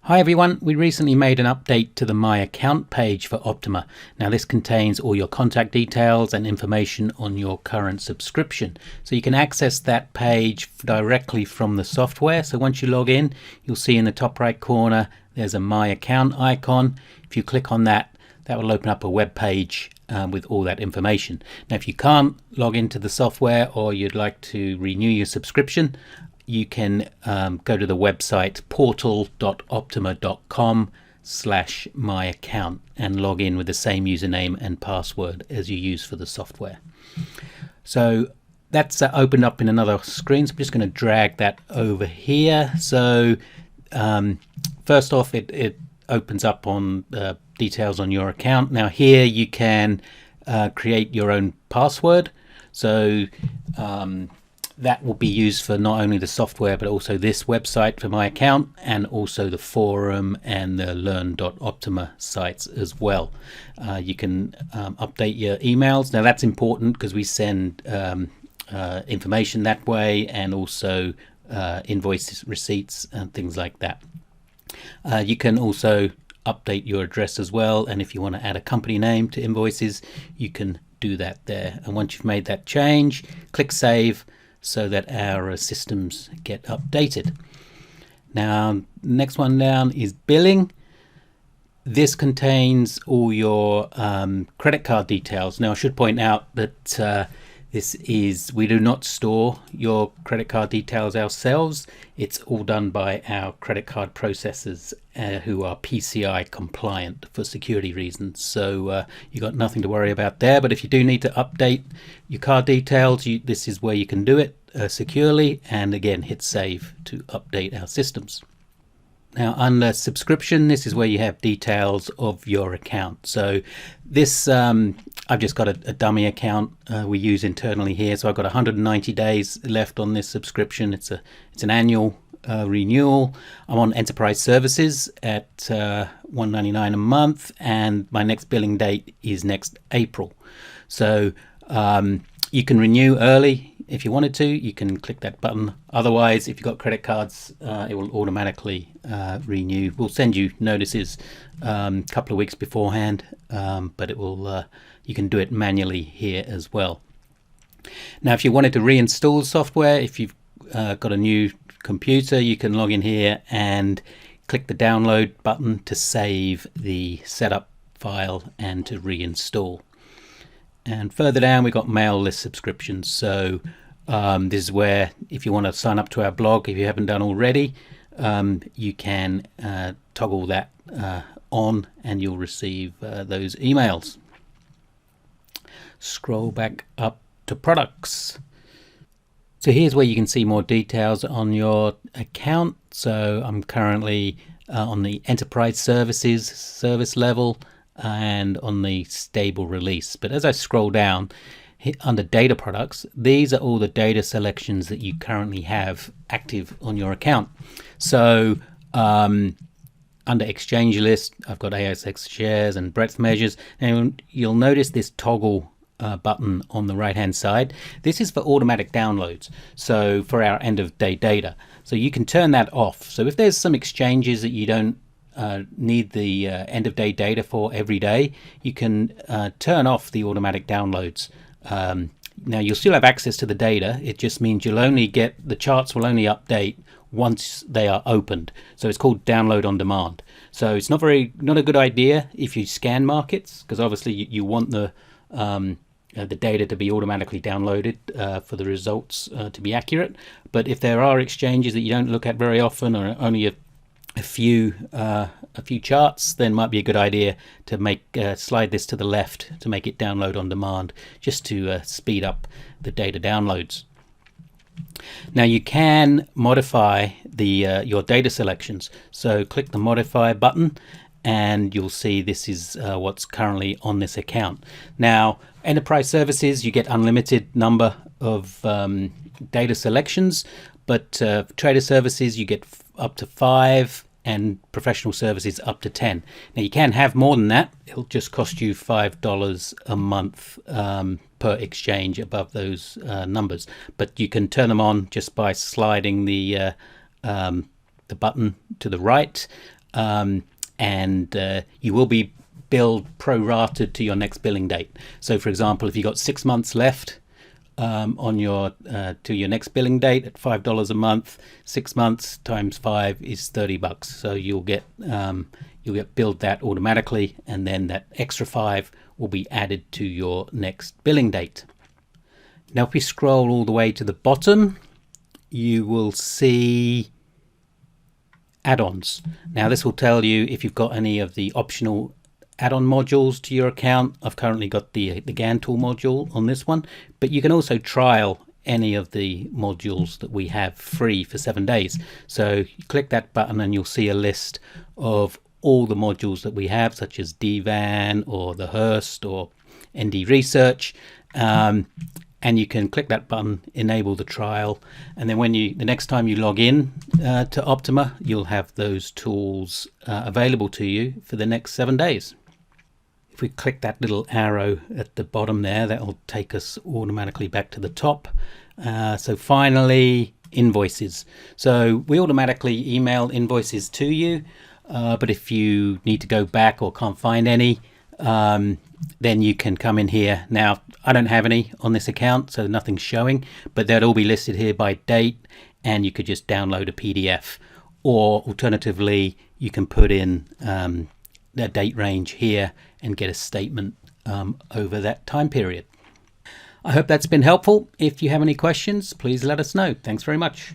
Hi everyone, we recently made an update to the My Account page for Optuma. Now this contains all your contact details and information on your current subscription. So you can access that page directly from the software. So once you log in, you'll see in the top right corner there's a My Account icon. If you click on that, that will open up a web page with all that information. Now if you can't log into the software or you'd like to renew your subscription, you can go to the website portal.optuma.com/myaccount and log in with the same username and password as you use for the software. So that's opened up in another screen, so I'm just going to drag that over here. So first off, it opens up on details on your account. Now here you can create your own password. So that will be used for not only the software but also this website for My Account, and also the forum and the learn.optuma sites as well. You can update your emails. Now that's important because we send information that way, and also invoice receipts and things like that. You can also update your address as well, and if you want to add a company name to invoices, you can do that there. And once you've made that change, click Save, so that our systems get updated. Now, next one down is billing. This contains all your credit card details. Now, I should point out that we do not store your credit card details ourselves. It's all done by our credit card processors who are PCI compliant for security reasons. So you got nothing to worry about there. But if you do need to update your card details, this is where you can do it securely. And again, hit Save to update our systems. Now under subscription, this is where you have details of your account. So this, I've just got a dummy account we use internally here. So I've got 190 days left on this subscription. It's an annual renewal. I'm on enterprise services at $1.99 a month, and my next billing date is next April. So you can renew early. If you wanted to, you can click that button. Otherwise, if you've got credit cards, it will automatically renew. We'll send you notices a couple of weeks beforehand, but it will. You can do it manually here as well. Now, if you wanted to reinstall software, if you've got a new computer, you can log in here and click the download button to save the setup file and to reinstall. And further down, we've got mail list subscriptions. So this is where, if you want to sign up to our blog, if you haven't done already, you can toggle that on and you'll receive those emails. Scroll back up to products. So here's where you can see more details on your account. So I'm currently on the enterprise services service level and on the stable release. But as I scroll down under data products, these are all the data selections that you currently have active on your account. So under exchange list, I've got ASX shares and breadth measures, and you'll notice this toggle button on the right hand side. This is for automatic downloads, so for our end of day data. So you can turn that off. So if there's some exchanges that you don't need the end of day data for every day, you can turn off the automatic downloads. Now you'll still have access to the data. It just means you'll only get the charts will only update once they are opened. So it's called download on demand. So it's not a good idea if you scan markets, because obviously you want the data to be automatically downloaded for the results to be accurate. But if there are exchanges that you don't look at very often, or only a few charts, then it might be a good idea to slide this to the left to make it download on demand, just to speed up the data downloads. Now you can modify your data selections. So click the modify button and you'll see this is what's currently on this account. Now enterprise services, you get unlimited number of data selections, but trader services you get up to 5, and professional services up to 10. Now you can have more than that. It'll just cost you $5 a month per exchange above those numbers, but you can turn them on just by sliding the button to the right, and you will be billed prorated to your next billing date. So for example, if you got 6 months left on your to your next billing date at $5 a month, 6 months times 5 is $30. So you'll get billed that automatically, and then that extra 5 will be added to your next billing date. Now if we scroll all the way to the bottom, you will see add-ons. Now this will tell you if you've got any of the optional add-on modules to your account. I've currently got the GAN tool module on this one, but you can also trial any of the modules that we have free for 7 days. So you click that button and you'll see a list of all the modules that we have, such as DVAN or the Hearst or ND Research, and you can click that button, enable the trial, and then the next time you log in to Optuma, you'll have those tools available to you for the next 7 days. If we click that little arrow at the bottom there, that will take us automatically back to the top. So finally, invoices. So we automatically email invoices to you, but if you need to go back or can't find any, then you can come in here. Now, I don't have any on this account, so nothing's showing, but they'll all be listed here by date, and you could just download a PDF, or alternatively, you can put in the date range here and get a statement over that time period. I hope that's been helpful. If you have any questions, please let us know. Thanks very much.